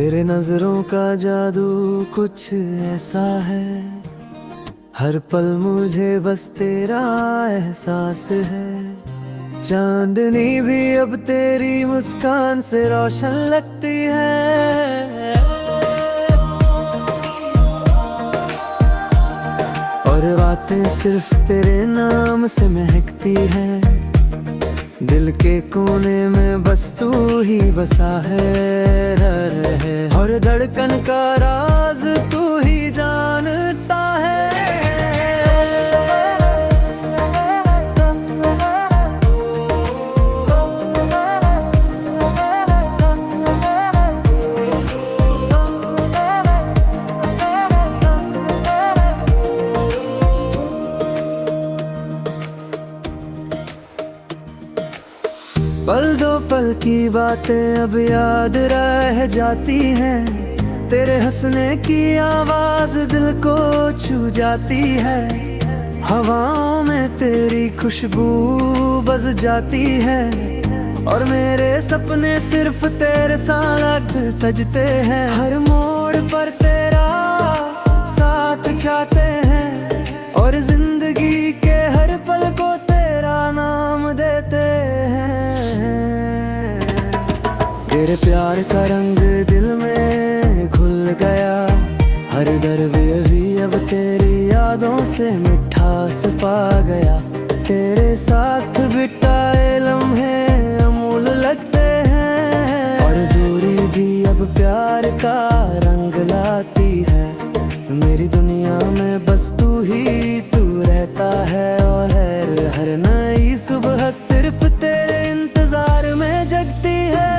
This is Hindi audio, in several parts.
तेरे नजरों का जादू कुछ ऐसा है, हर पल मुझे बस तेरा एहसास है। चांदनी भी अब तेरी मुस्कान से रोशन लगती है, और बातें सिर्फ तेरे नाम से महकती है। दिल के कोने में बस तू ही बसा है, और धड़कन का राज तू ही जानता है। पल दो पल की बातें अब याद रह जाती हैं, तेरे हंसने की आवाज दिल को छू जाती है। हवाओं में तेरी खुशबू बस जाती है, और मेरे सपने सिर्फ तेरे साथ सजते हैं। हर मोड़ पर तेरा साथ चाहते हैं, और जिंदगी के हर पल को तेरा नाम देते हैं। तेरे प्यार का रंग दिल में घुल गया, हर दर्द भी अब तेरी यादों से मिठास पा गया। तेरे साथ बिताए लम्हे अमूल लगते हैं, और दूरी भी अब प्यार का रंग लाती है। मेरी दुनिया में बस तू रहता है, और हर नई सुबह सिर्फ तेरे इंतजार में जगती है।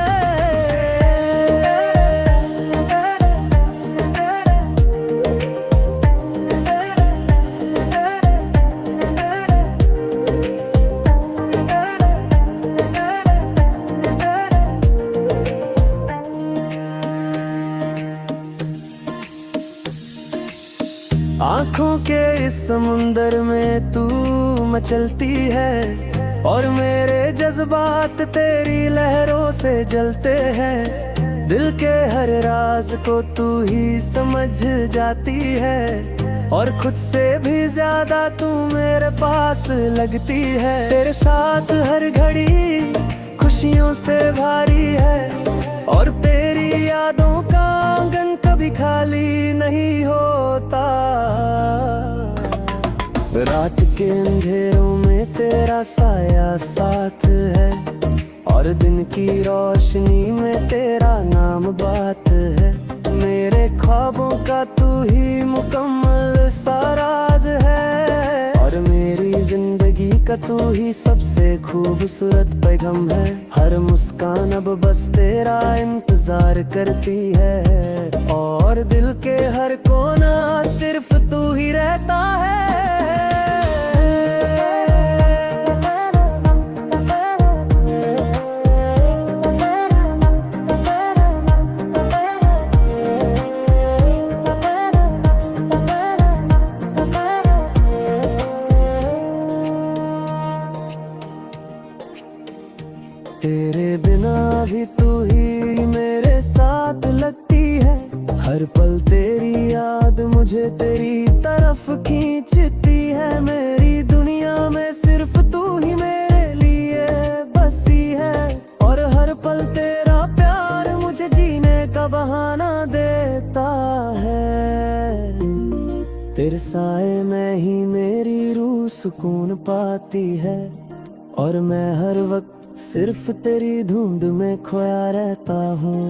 आँखों के इस समुंदर में तू मचलती है, और मेरे जज्बात तेरी लहरों से जलते हैं। दिल के हर राज को तू ही समझ जाती है, और खुद से भी ज्यादा तू मेरे पास लगती है। तेरे साथ हर घड़ी खुशियों से भारी है, और तेरी यादों का आंगन कभी खाली नहीं होता। रात के अंधेरों में तेरा साया साथ है, और दिन की रोशनी में तेरा नाम बात है। मेरे ख्वाबों का तू ही मुकम्मल साराज है, और मेरी जिंदगी का तू ही सबसे खूबसूरत पैगाम है। हर मुस्कान अब बस तेरा इंतजार करती है, और दिल के हर कोना सिर्फ तू ही रहता है। तेरे बिना भी तू ही मेरे साथ लगती है, हर पल तेरी याद मुझे तेरी तरफ खींचती है। मेरी दुनिया में सिर्फ तू ही मेरे लिए बसी है, और हर पल तेरा प्यार मुझे जीने का बहाना देता है। तेरे साए में ही मेरी रूह सुकून पाती है, और मैं हर वक्त सिर्फ तेरी धुंध में खोया रहता हूँ।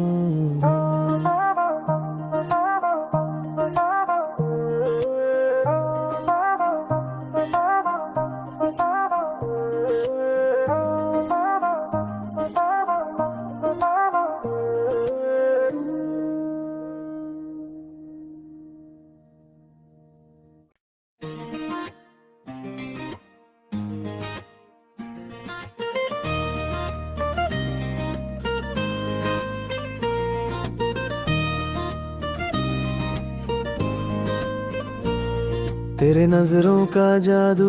तेरे नजरों का जादू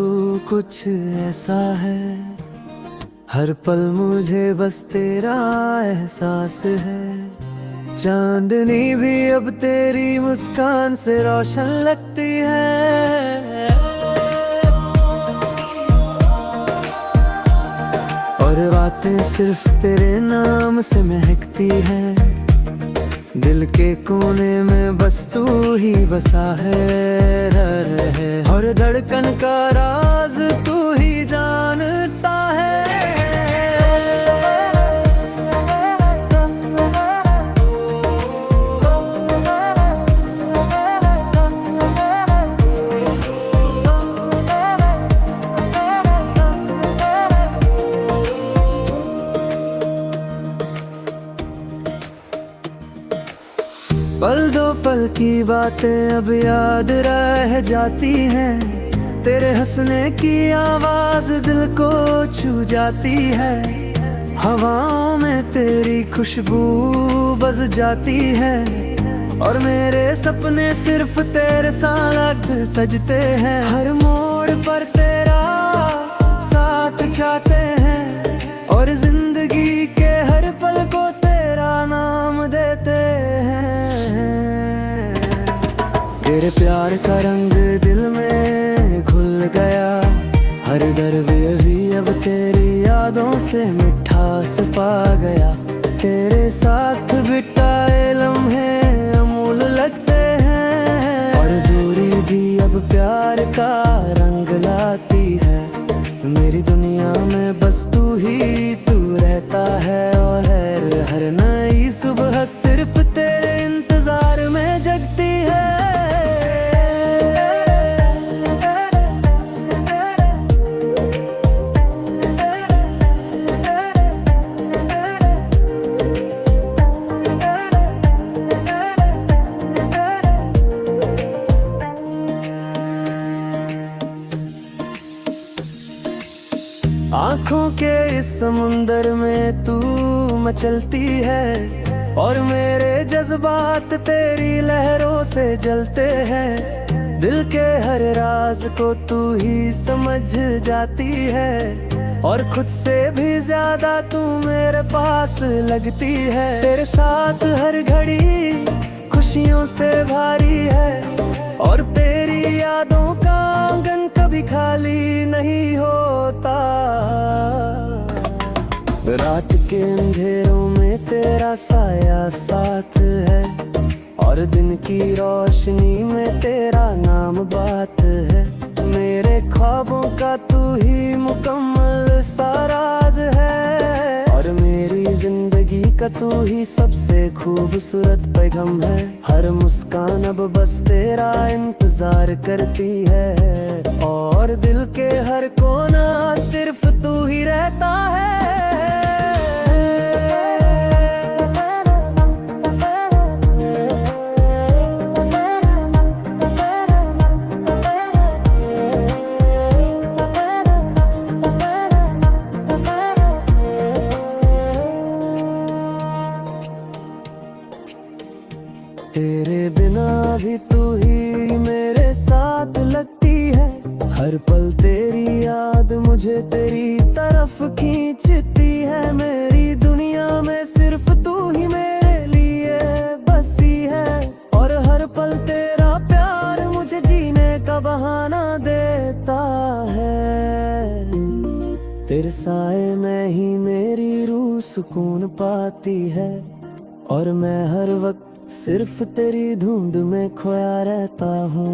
कुछ ऐसा है, हर पल मुझे बस तेरा एहसास है। चांदनी भी अब तेरी मुस्कान से रोशन लगती है, और बातें सिर्फ तेरे नाम से महकती है। दिल के कोने में बस तू ही बसा है, और धड़कन का राज तू ही जानता है। पल दो पल की बातें अब याद रह जाती हैं, तेरे हंसने की आवाज दिल को छू जाती है। हवाओं में तेरी खुशबू बस जाती है, और मेरे सपने सिर्फ तेरे साथ सजते हैं। हर मोड़ पर तेरा साथ चाहते हैं, और जिंदगी के हर पल को तेरा नाम देते हैं। तेरे प्यार का रंग दिल में घुल गया, हर दर्द भी अब तेरी यादों से मिठास पा गया। तेरे साथ बिताए लम्हे अमूल लगते हैं, और दूरी भी अब प्यार का रंग लाती है। मेरी दुनिया में बस तू रहता है, और हर नई सुबह सिर्फ तेरे इंतजार में जगती है। आँखों के इस समुंदर में तू मचलती है, और मेरे जज्बात तेरी लहरों से जलते हैं। दिल के हर राज को तू ही समझ जाती है, और खुद से भी ज्यादा तू मेरे पास लगती है। तेरे साथ हर घड़ी खुशियों से भारी है, और तेरी यादों का आंगन कभी खाली नहीं होता। रात के अंधेरों में तेरा साया साथ है, और दिन की रोशनी में तेरा नाम बात है। मेरे ख्वाबों का तू ही मुकम्मल साराज है, और मेरी जिंदगी का तू ही सबसे खूबसूरत पैगाम है। हर मुस्कान अब बस तेरा इंतजार करती है, और दिल के हर कोना सिर्फ तू ही रहता है। तेरे बिना भी तू ही मेरे साथ लगती है, हर पल तेरी याद मुझे तेरी तरफ खींचती है। मेरी दुनिया में सिर्फ तू ही मेरे लिए बसी है, और हर पल तेरा प्यार मुझे जीने का बहाना देता है। तेरे साए में ही मेरी रूह सुकून पाती है, और मैं हर वक्त सिर्फ तेरी धुंध में खोया रहता हूँ।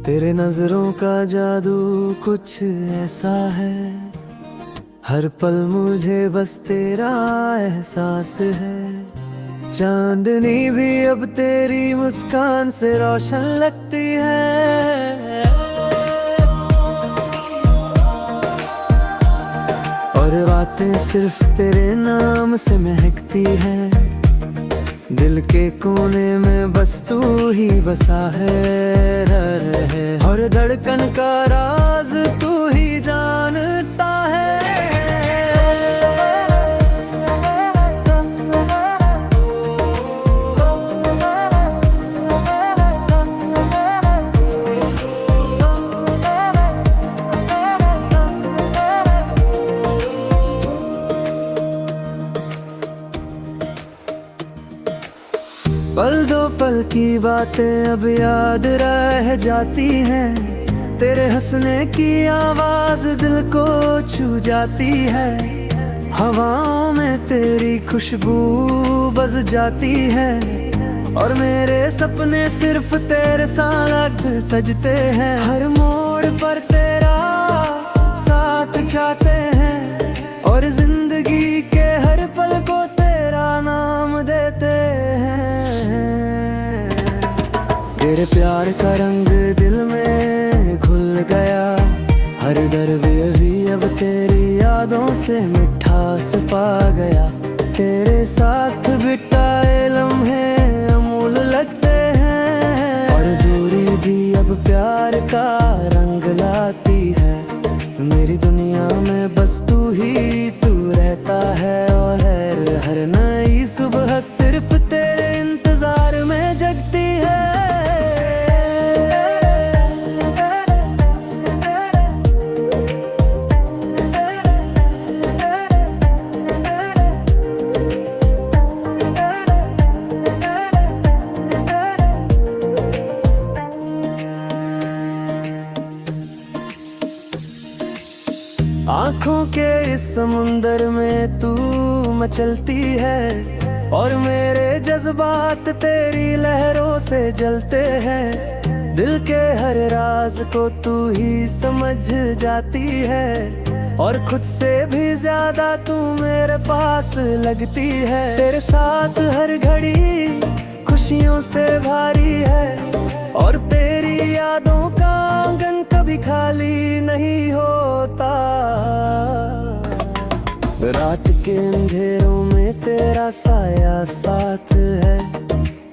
तेरे नजरों का जादू कुछ ऐसा है, हर पल मुझे बस तेरा एहसास है। चांदनी भी अब तेरी मुस्कान से रोशन लगती है, और बातें सिर्फ तेरे नाम से महकती है। दिल के कोने में बस तू ही बसा है, रहे और धड़कन का राज तू ही जानता है। पल दो पल की बातें अब याद रह जाती हैं। तेरे हंसने की आवाज दिल को छू जाती है। हवाओं में तेरी खुशबू बस जाती है। और मेरे सपने सिर्फ तेरे साथ सजते हैं। हर मोड़ पर तेरा साथ चाहते हैं। और जिंदगी के हर पल को तेरा नाम देते हैं। तेरे प्यार का रंग दिल में घुल गया। हर दर्द भी अब तेरी यादों से मिठास पा गया। तेरे साथ बिताए लम्हे अमूल लगते हैं। और दूरी भी अब प्यार का रंग लाती है। मेरी दुनिया में बस तू ही तू रहता है। और हर नई सुबह सिर्फ तेरे इंतजार में जगती है। आँखों के इस समुंदर में तू मचलती है। और मेरे जज्बात तेरी लहरों से जलते हैं। दिल के हर राज को तू ही समझ जाती है। और खुद से भी ज्यादा तू मेरे पास लगती है। तेरे साथ हर घड़ी खुशियों से भारी है। और तेरी यादों का आंगन कभी खाली नहीं होता। रात के अंधेरों में तेरा साया साथ है।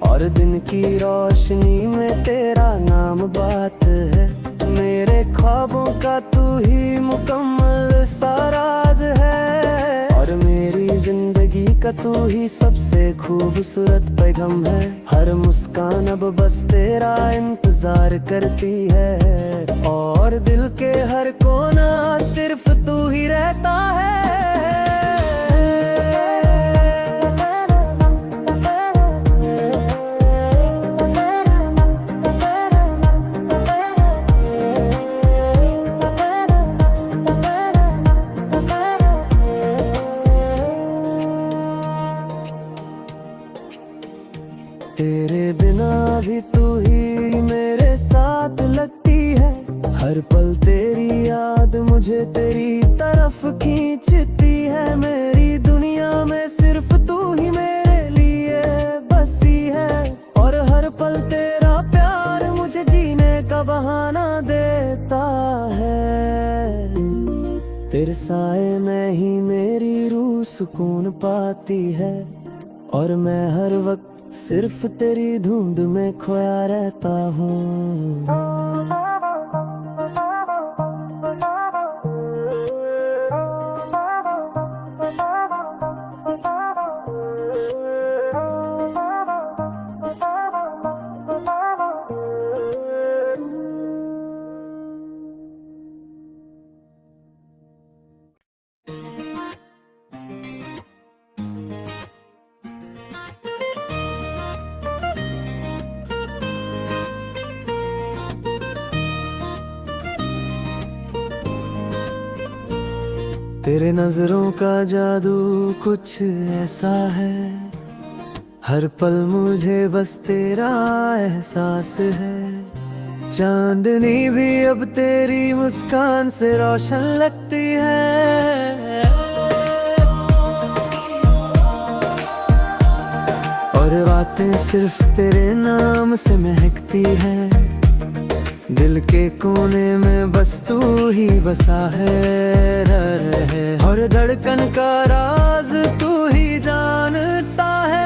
और दिन की रोशनी में तेरा नाम बात है। मेरे ख्वाबों का तू ही मुकम्मल साराज है। और मेरी जिंदगी का तू ही सबसे खूबसूरत पैगाम है। हर मुस्कान अब बस तेरा इंतजार करती है। और दिल के हर कोना सिर्फ तू ही रहता है। तेरे बिना भी तू ही मेरे साथ लगती है। हर पल तेरी याद मुझे तेरी तरफ खींचती है। मेरी दुनिया में सिर्फ तू ही मेरे लिए बसी है। और हर पल तेरा प्यार मुझे जीने का बहाना देता है। तेरे साए में ही मेरी रूह सुकून पाती है। और मैं हर वक्त सिर्फ तेरी धुंध में खोया रहता हूँ। तेरे नजरों का जादू कुछ ऐसा है। हर पल मुझे बस तेरा एहसास है। चांदनी भी अब तेरी मुस्कान से रोशन लगती है। और बातें सिर्फ तेरे नाम से महकती है। दिल के कोने में बस तू ही बसा है, रहे हर धड़कन का राज तू ही जानता है।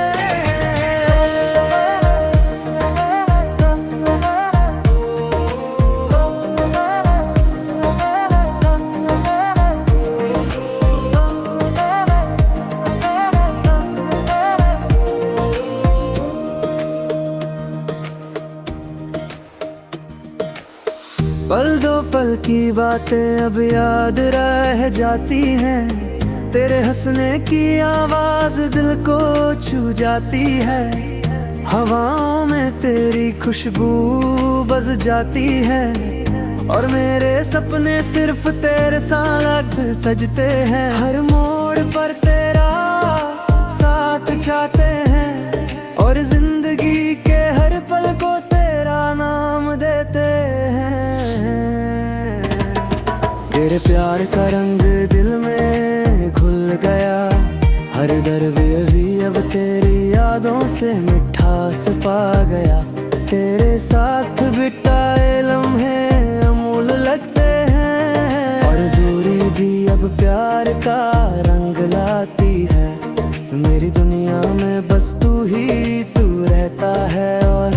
पल दो पल की बातें अब याद रह जाती हैं, तेरे हंसने की आवाज दिल को छू जाती है। हवाओं में तेरी खुशबू बस जाती है, और मेरे सपने सिर्फ तेरे साथ सजते हैं। हर मोड़ पर तेरा साथ चाहते हैं, और जिंदगी के हर पल को तेरा नाम देते हैं। तेरे प्यार का रंग दिल में घुल गया, हर दर्द भी अब तेरी यादों से मिठास पा गया। तेरे साथ बिताए लम्हे अमूल लगते हैं, और दूरी भी अब प्यार का रंग लाती है। मेरी दुनिया में बस तू रहता है, और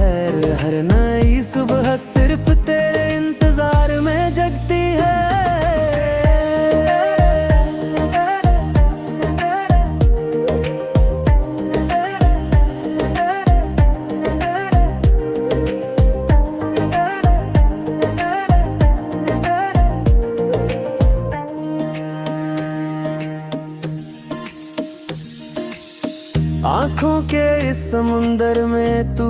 हर नई सुबह सिर्फ तेरे इंतजार में जगती है। आँखों के इस समुंदर में तू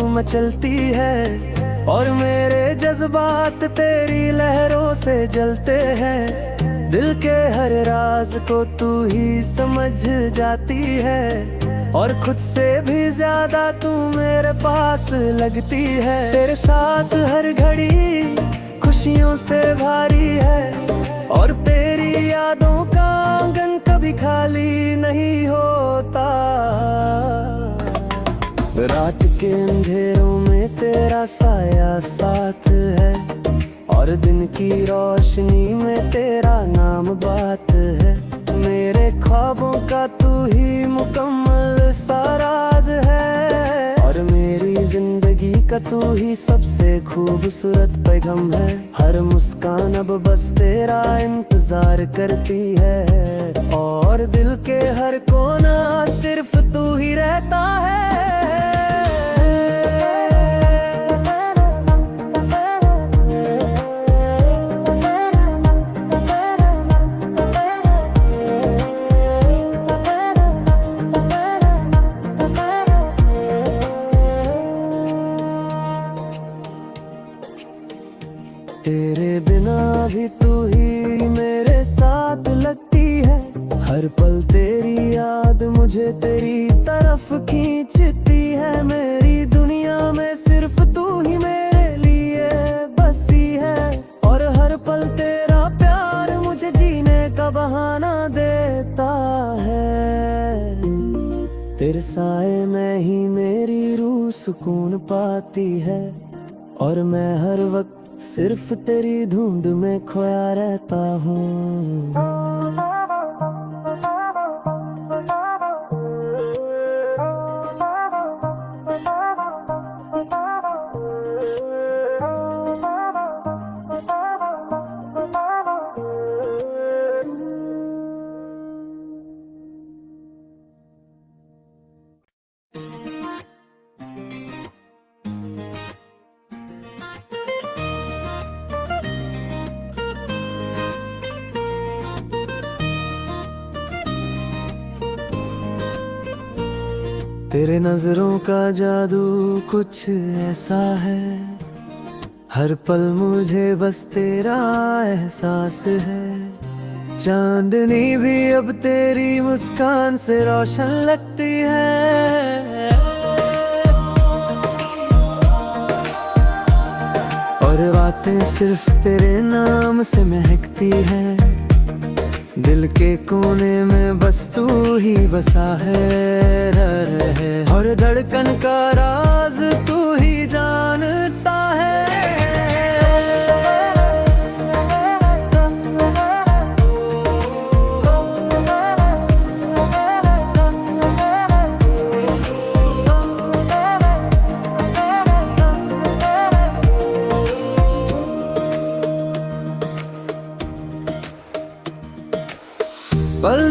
मचलती है, और मेरे जज्बात तेरी लहरों से जलते हैं। दिल के हर राज को तू ही समझ जाती है, और खुद से भी ज्यादा तू मेरे पास लगती है। तेरे साथ हर घड़ी खुशियों से भारी है, और तेरी यादों का आंगन कभी खाली नहीं होता। रात के अंधेरों में तेरा साया साथ है, और दिन की रोशनी में तेरा नाम बात है। मेरे ख्वाबों का तू ही मुकम्मल सा राज है, और मेरी जिंदगी का तू ही सबसे खूबसूरत पैगाम है। हर मुस्कान अब बस तेरा इंतजार करती है, और दिल के हर कोना सिर्फ तू ही रहता है। तेरे बिना भी तू ही मेरे साथ लगती है, हर पल तेरी याद मुझे तेरी तरफ खींचती है। मेरी दुनिया में सिर्फ तू ही मेरे लिए बसी है, और हर पल तेरा प्यार मुझे जीने का बहाना देता है। तेरे साए में ही मेरी रूह सुकून पाती है, और मैं हर वक्त सिर्फ तेरी धुंध में खोया रहता हूँ। तेरे नजरों का जादू कुछ ऐसा है, हर पल मुझे बस तेरा एहसास है। चांदनी भी अब तेरी मुस्कान से रोशन लगती है, और बातें सिर्फ तेरे नाम से महकती हैं। दिल के कोने में बस तू ही बसा है, रहे हर धड़कन का राज तू ही जानता है।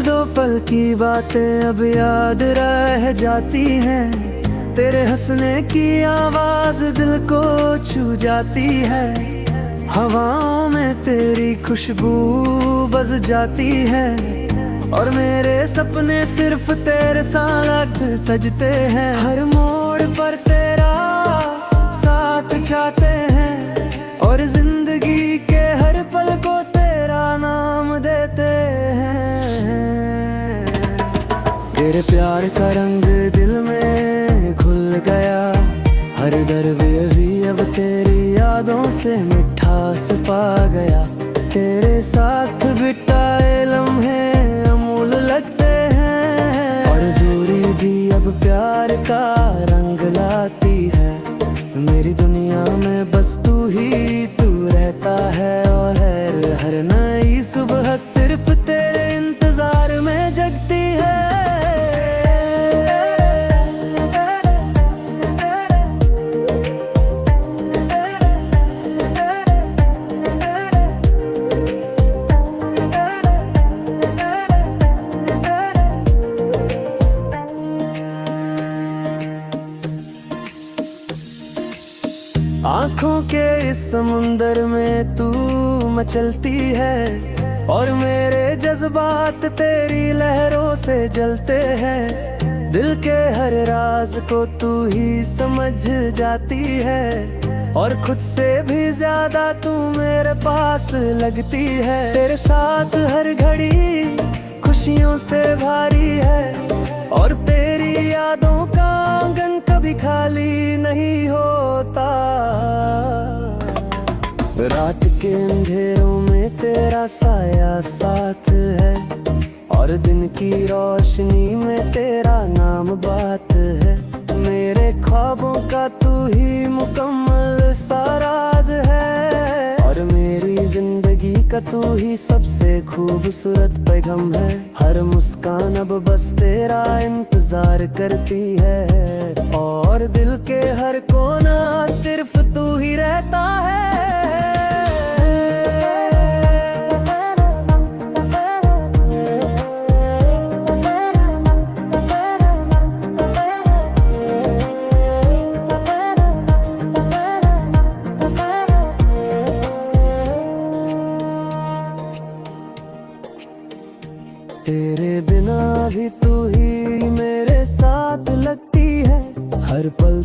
दो पल की बातें अब याद रह जाती हैं। तेरे हंसने की आवाज दिल को छू जाती है। हवाओं में तेरी खुशबू बस जाती है। और मेरे सपने सिर्फ तेरे साथ सजते हैं। हर मोड़ पर तेरा साथ चाहते हैं और जिंदगी के हर पल को तेरा नाम देते हैं। तेरे प्यार का रंग दिल में घुल गया। हर दर्द भी अब तेरी यादों से मिठास पा गया। तेरे साथ बिताए लम्हे अमूल लगते हैं। और दूरी भी अब प्यार का रंग लाती है। मेरी दुनिया में बस तू रहता है। और हर नई सुबह सिर्फ तेरे इंतजार में जगती है। आँखों के इस समुंदर में तू मचलती है। और मेरे जज्बात तेरी लहरों से जलते हैं। दिल के हर राज को तू ही समझ जाती है। और खुद से भी ज्यादा तू मेरे पास लगती है। तेरे साथ हर घड़ी खुशियों से भारी है। और तेरी यादों का आंगन कभी खाली नहीं होता। रात के अंधेरों में तेरा साया साथ है। और दिन की रोशनी में तेरा नाम बात है। मेरे ख्वाबों का तू ही मुकम्मल सा राज है। और मेरी जिंदगी का तू ही सबसे खूबसूरत पैगाम है। हर मुस्कान अब बस तेरा इंतजार करती है। और दिल के हर कोना सिर्फ तू ही रहता है। तेरे बिना भी तू ही मेरे साथ लगती है। हर पल